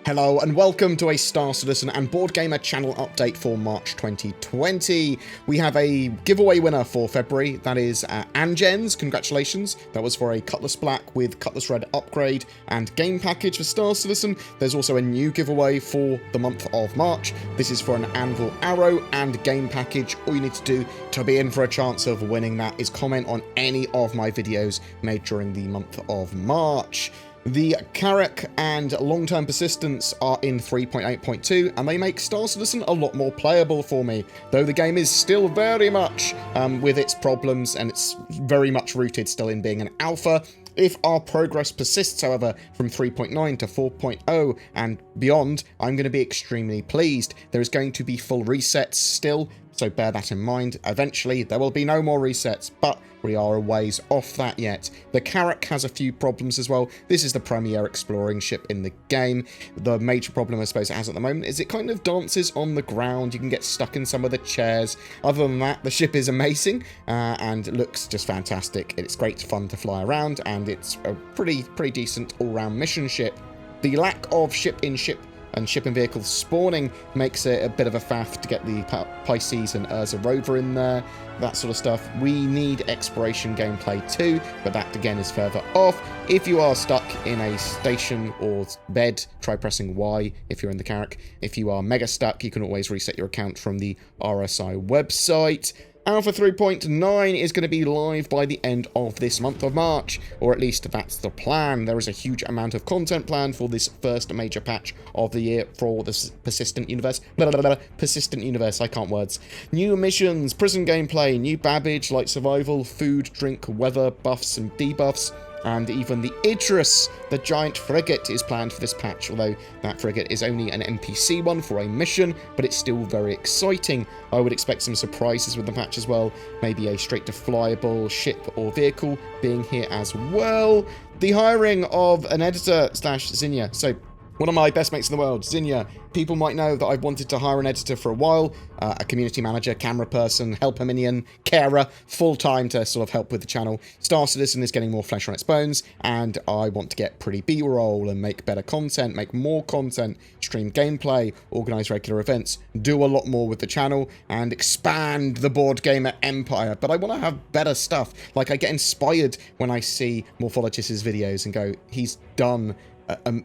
Hello and welcome to a Star Citizen and BoredGamer channel update for March 2020. We have a giveaway winner for February, that is Angens, congratulations. That was for a Cutlass Black with Cutlass Red upgrade and game package for Star Citizen. There's also a new giveaway for the month of March. This is for an Anvil Arrow and game package. All you need to do to be in for a chance of winning that is comment on any of my videos made during the month of March. The Carrack and Long-Term Persistence are in 3.8.2, and they make Star Citizen a lot more playable for me, though the game is still very much with its problems, and it's very much rooted still in being an alpha. If our progress persists, however, from 3.9 to 4.0 and beyond, I'm going to be extremely pleased. There is going to be full resets still, so bear that in mind. Eventually, there will be no more resets, but we are a ways off that yet. The Carrack has a few problems as well. This is the premier exploring ship in the game. The major problem I suppose it has at the moment is it kind of dances on the ground. You can get stuck in some of the chairs. Other than that, the ship is amazing and looks just fantastic. It's great fun to fly around, and it's a pretty decent all-round mission ship. The lack of ship-in-ship and ship-in vehicle spawning makes it a bit of a faff to get the Pisces and Urza rover in there, that sort of stuff. We need exploration gameplay too, but that again is further off. If you are stuck in a station or bed, try pressing Y if you're in the Carrack. If you are mega stuck, you can always reset your account from the RSI website. Alpha 3.9 is going to be live by the end of this month of March, or at least that's the plan. There is a huge amount of content planned for this first major patch of the year for the Persistent Universe. Persistent Universe, I can't words. New missions, prison gameplay, new Babbage, light survival, food, drink, weather, buffs and debuffs. And even the Idris, the giant frigate, is planned for this patch, although that frigate is only an NPC one for a mission, but it's still very exciting. I would expect some surprises with the patch as well, maybe a straight-to-flyable ship or vehicle being here as well. The hiring of an editor / Zinnia. So, one of my best mates in the world, Zinnia. People might know that I've wanted to hire an editor for a while, a community manager, camera person, helper minion, carer, full-time to sort of help with the channel. Star Citizen is getting more flesh on its bones, and I want to get pretty B-roll and make better content, make more content, stream gameplay, organise regular events, do a lot more with the channel, and expand the BoredGamer empire. But I want to have better stuff. Like, I get inspired when I see Morphologis's videos and go, he's done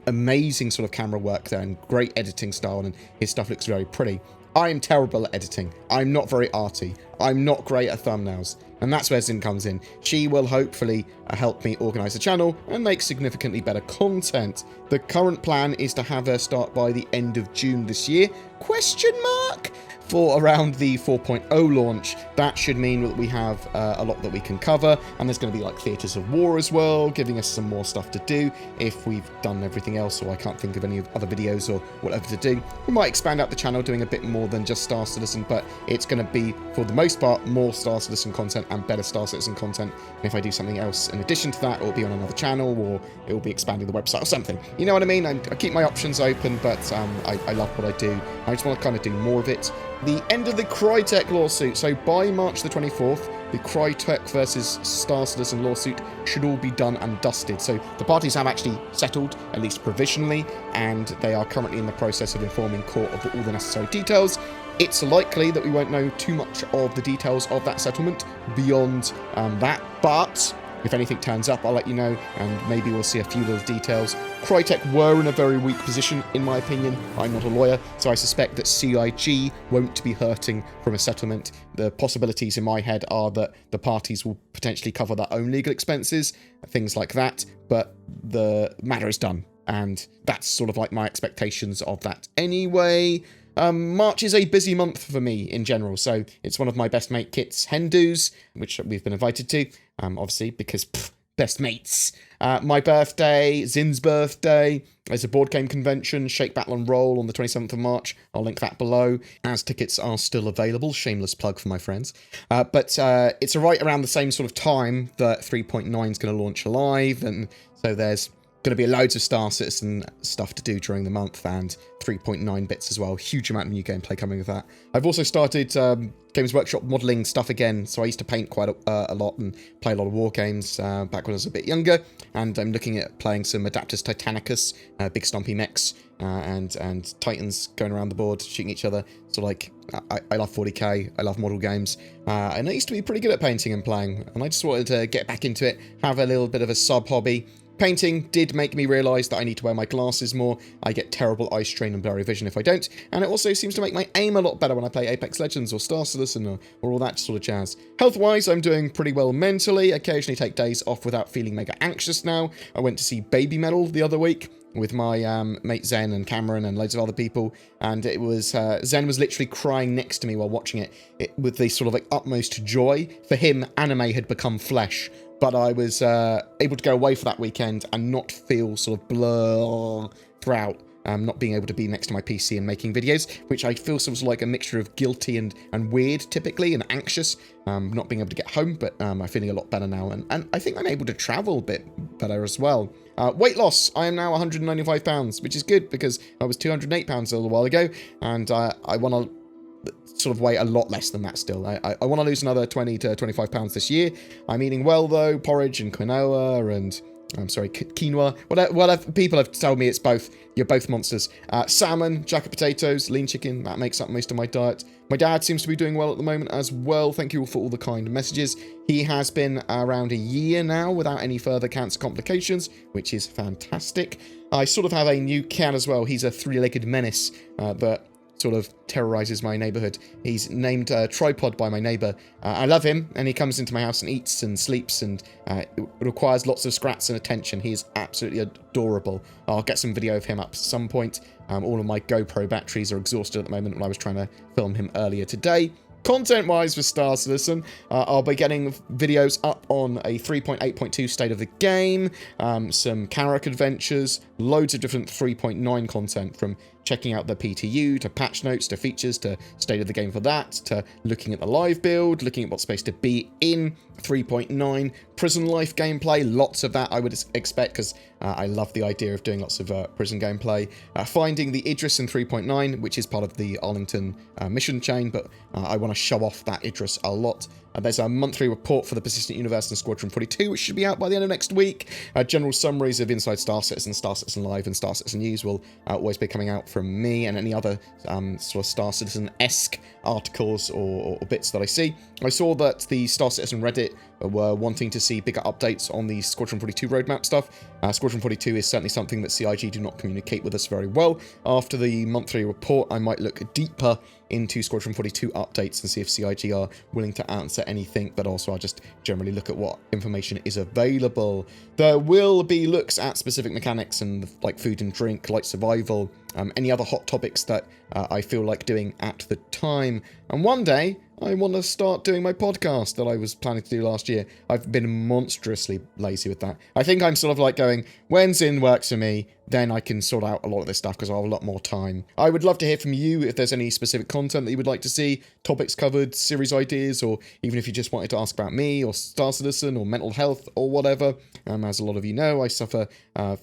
amazing sort of camera work there and great editing style, and his stuff looks very pretty. I am terrible at editing. I'm not very arty. I'm not great at thumbnails. And that's where Zin comes in. She will hopefully help me organise the channel and make significantly better content. The current plan is to have her start by the end of June this year? Question mark? For around the 4.0 launch. That should mean that we have a lot that we can cover, and there's going to be like Theatres of War as well, giving us some more stuff to do if we've done everything else, or I can't think of any other videos or whatever to do. We might expand out the channel doing a bit more than just Star Citizen, but it's going to be, for the most part, more Star Citizen content and better Star Citizen content. And if I do something else in addition to that, it'll be on another channel, or it'll be expanding the website or something. You know what I mean? I keep my options open, but I love what I do. I just want to kind of do more of it. The end of the Crytek lawsuit. So by March the 24th, the Crytek versus Star Citizen lawsuit should all be done and dusted. So the parties have actually settled, at least provisionally, and they are currently in the process of informing court of all the necessary details. It's likely that we won't know too much of the details of that settlement beyond that, but if anything turns up, I'll let you know, and maybe we'll see a few little details. Crytek were in a very weak position, in my opinion. I'm not a lawyer, so I suspect that CIG won't be hurting from a settlement. The possibilities in my head are that the parties will potentially cover their own legal expenses, things like that, but the matter is done, and that's sort of like my expectations of that anyway. March is a busy month for me in general, so it's one of my best mate Kit's hen do's, which we've been invited to, obviously, because best mates. My birthday, Zin's birthday, there's a board game convention, Shake, Battle and Roll on the 27th of March. I'll link that below, as tickets are still available. Shameless plug for my friends. But it's right around the same sort of time that 3.9 is going to launch live, and so there's Going to be loads of Star Citizen stuff to do during the month, and 3.9 bits as well. Huge amount of new gameplay coming with that. I've also started Games Workshop modelling stuff again, so I used to paint quite a lot and play a lot of war games back when I was a bit younger, and I'm looking at playing some Adapters Titanicus, big stompy mechs, and Titans going around the board, shooting each other. So like, I love 40k, I love model games, and I used to be pretty good at painting and playing, and I just wanted to get back into it, have a little bit of a sub-hobby. Painting did make me realise that I need to wear my glasses more. I get terrible eye strain and blurry vision if I don't, and it also seems to make my aim a lot better when I play Apex Legends or Star Citizen or all that sort of jazz. Health-wise, I'm doing pretty well mentally. Occasionally take days off without feeling mega anxious now. I went to see Baby Metal the other week with my mate Zen and Cameron and loads of other people, and it was Zen was literally crying next to me while watching it with the sort of like utmost joy. For him, anime had become flesh, but I was able to go away for that weekend and not feel sort of blur throughout, not being able to be next to my PC and making videos, which I feel sort of like a mixture of guilty and weird typically, and anxious, not being able to get home, but I'm feeling a lot better now, and I think I'm able to travel a bit better as well. Weight loss, I am now 195 pounds, which is good because I was 208 pounds a little while ago, and I want to sort of weigh a lot less than that still. I want to lose another 20 to 25 pounds this year. I'm eating well though, porridge and quinoa and, I'm sorry, quinoa. Whatever, people have told me it's both. You're both monsters. Salmon, jacket potatoes, lean chicken, that makes up most of my diet. My dad seems to be doing well at the moment as well. Thank you all for all the kind messages. He has been around a year now without any further cancer complications, which is fantastic. I sort of have a new cat as well. He's a three-legged menace that sort of terrorizes my neighborhood. He's named Tripod by my neighbor. I love him, and he comes into my house and eats and sleeps, and it requires lots of scraps and attention. He is absolutely adorable. I'll get some video of him up at some point. All of my GoPro batteries are exhausted at the moment when I was trying to film him earlier today. Content-wise for Star Citizen, I'll be getting videos up on a 3.8.2 state of the game, some Carrack adventures, loads of different 3.9 content, from checking out the PTU, to patch notes, to features, to state of the game for that, to looking at the live build, looking at what's supposed to be in 3.9, prison life gameplay, lots of that I would expect, because I love the idea of doing lots of prison gameplay, finding the Idris in 3.9, which is part of the Arlington mission chain, but I want to show off that Idris a lot. There's a monthly report for the Persistent Universe and Squadron 42, which should be out by the end of next week. General summaries of Inside Star Citizen, Star Citizen Live, and Star Citizen News will always be coming out from me, and any other sort of Star Citizen-esque articles or bits that I see. I saw that the Star Citizen Reddit were wanting to see bigger updates on the Squadron 42 roadmap stuff. Squadron 42 is certainly something that CIG do not communicate with us very well. After the monthly report, I might look deeper into Squadron 42 updates and see if CIG are willing to answer anything, but also I'll just generally look at what information is available. There will be looks at specific mechanics and like food and drink, like survival, any other hot topics that I feel like doing at the time. And one day, I want to start doing my podcast that I was planning to do last year. I've been monstrously lazy with that. I think I'm sort of like going, when Zin works for me, then I can sort out a lot of this stuff because I'll have a lot more time. I would love to hear from you if there's any specific content that you would like to see, topics covered, series ideas, or even if you just wanted to ask about me or Star Citizen or mental health or whatever. As a lot of you know, I suffer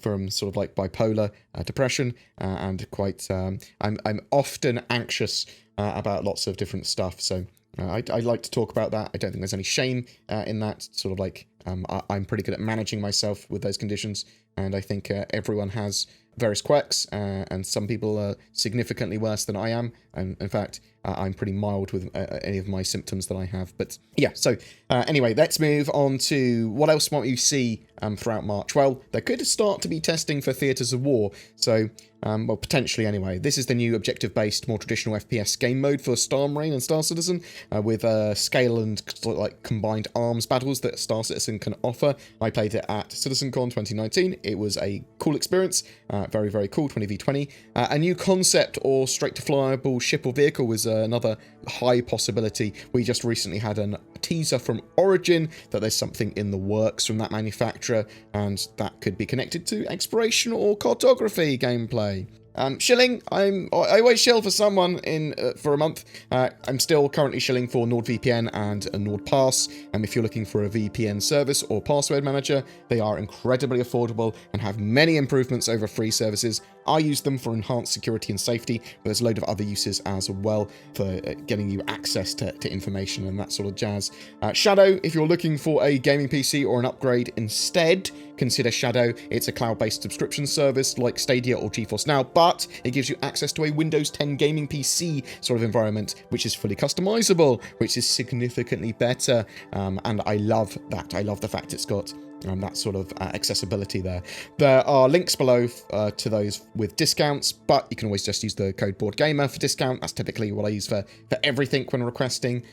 from sort of like bipolar depression, and quite I'm often anxious about lots of different stuff. So I like to talk about that. I don't think there's any shame in that. Sort of like I'm pretty good at managing myself with those conditions, and I think everyone has various quirks, and some people are significantly worse than I am, and in fact I'm pretty mild with any of my symptoms that I have. But yeah, so anyway, let's move on to what else might you see throughout March. Well, there could start to be testing for Theatres of War, so well, potentially anyway. This is the new objective-based, more traditional FPS game mode for Star Marine and Star Citizen, with scale and like combined arms battles that Star Citizen can offer. I played it at CitizenCon 2019. It was a cool experience, very, very cool, 20v20. A new concept or straight-to-flyable ship or vehicle was another high possibility. We just recently had a teaser from Origin that there's something in the works from that manufacturer, and that could be connected to exploration or cartography gameplay. Shilling, I always shill for someone for a month. I'm still currently shilling for NordVPN and a NordPass. If you're looking for a VPN service or password manager, they are incredibly affordable and have many improvements over free services. I use them for enhanced security and safety, but there's a load of other uses as well for getting you access to information and that sort of jazz. Shadow, if you're looking for a gaming PC or an upgrade instead, consider Shadow. It's a cloud-based subscription service like Stadia or GeForce Now, but it gives you access to a Windows 10 gaming PC sort of environment, which is fully customizable, which is significantly better. And I love that. I love the fact it's got that sort of accessibility there. There are links below to those with discounts, but you can always just use the code BoredGamer for discount. That's typically what I use for everything when requesting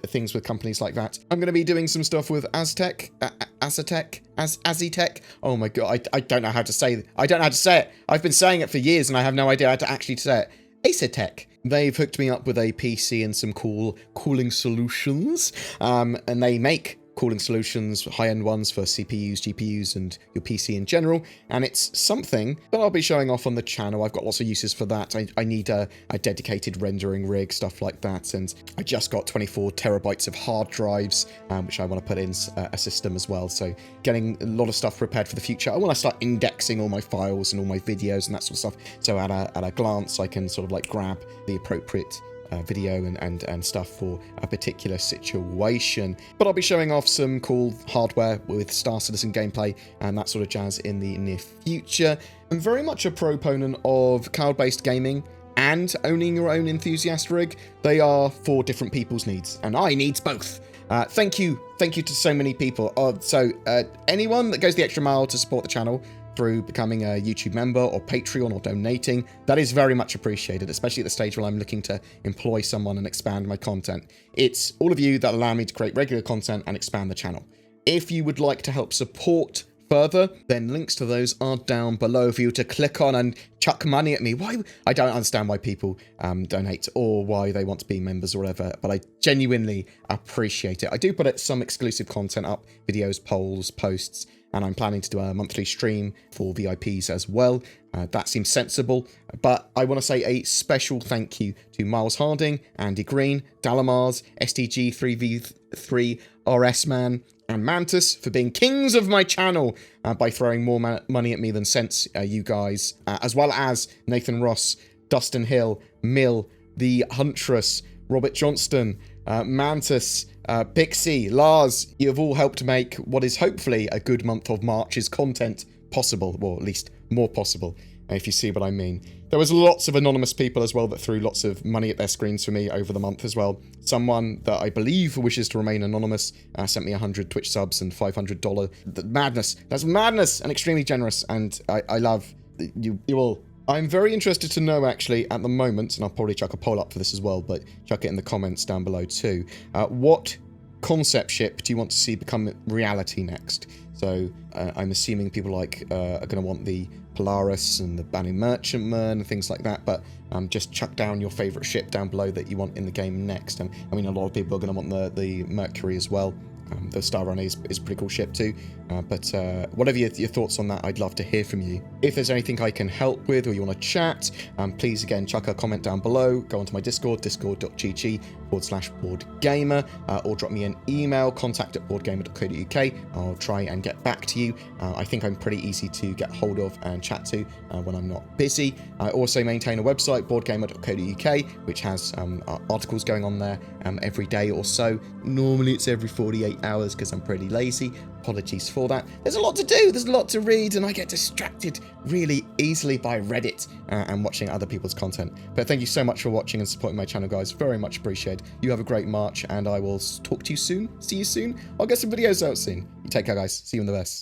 things with companies like that. I'm going to be doing some stuff with Aztec. Oh my god, I don't know how to say it. I don't know how to say it. I've been saying it for years and I have no idea how to actually say it. Acertech. They've hooked me up with a PC and some cool cooling solutions, and they make cooling solutions, high-end ones for CPUs, GPUs, and your PC in general, and it's something that I'll be showing off on the channel. I've got lots of uses for that. I need a dedicated rendering rig, stuff like that, and I just got 24 terabytes of hard drives, which I want to put in a system as well, so getting a lot of stuff prepared for the future. I want to start indexing all my files and all my videos and that sort of stuff, so at a glance I can sort of like grab the appropriate video and stuff for a particular situation. But I'll be showing off some cool hardware with Star Citizen gameplay and that sort of jazz in the near future. I'm very much a proponent of cloud-based gaming and owning your own enthusiast rig. They are for different people's needs, and I needs both. Thank you to so many people. Anyone that goes the extra mile to support the channel through becoming a YouTube member or Patreon or donating, that is very much appreciated, especially at the stage where I'm looking to employ someone and expand my content. It's all of you that allow me to create regular content and expand the channel. If you would like to help support further, then links to those are down below for you to click on and chuck money at me. Why? I don't understand why people donate or why they want to be members or whatever, but I genuinely appreciate it. I do put some exclusive content up, videos, polls, posts, and I'm planning to do a monthly stream for VIPs as well. That seems sensible, but I want to say a special thank you to Miles Harding, Andy Green, Dalamars, STG3v3, RS Man, and Mantis for being kings of my channel by throwing more money at me than sense, you guys, as well as Nathan Ross, Dustin Hill, Mill, The Huntress, Robert Johnston, Mantis, Pixie, Lars. You have all helped make what is hopefully a good month of March's content possible, or at least more possible, if you see what I mean. There was lots of anonymous people as well that threw lots of money at their screens for me over the month as well. Someone that I believe wishes to remain anonymous sent me 100 Twitch subs and $500. Madness. That's madness and extremely generous, and I love you all. I'm very interested to know, actually, at the moment, and I'll probably chuck a poll up for this as well, but chuck it in the comments down below too. What concept ship do you want to see become reality next? So I'm assuming people are going to want the Polaris and the Banu Merchantman and things like that, but just chuck down your favourite ship down below that you want in the game next. I mean, a lot of people are going to want the Mercury as well. The StarEngine is a pretty cool ship too, but whatever your thoughts on that, I'd love to hear from you. If there's anything I can help with or you want to chat, please again chuck a comment down below, go onto my Discord, discord.gg/BoredGamer, or drop me an email, contact@boredgamer.co.uk. I'll try and get back to you. I think I'm pretty easy to get hold of and chat to when I'm not busy. I also maintain a website, boredgamer.co.uk, which has articles going on there every day or so. Normally it's every 48 hours because I'm pretty lazy. Apologies for that. There's a lot to do, there's a lot to read, and I get distracted really easily by Reddit and watching other people's content. But thank you so much for watching and supporting my channel, guys. Very much appreciated. You have a great March, and I will talk to you soon. See you soon. I'll get some videos out soon. You take care, guys. See you in the best.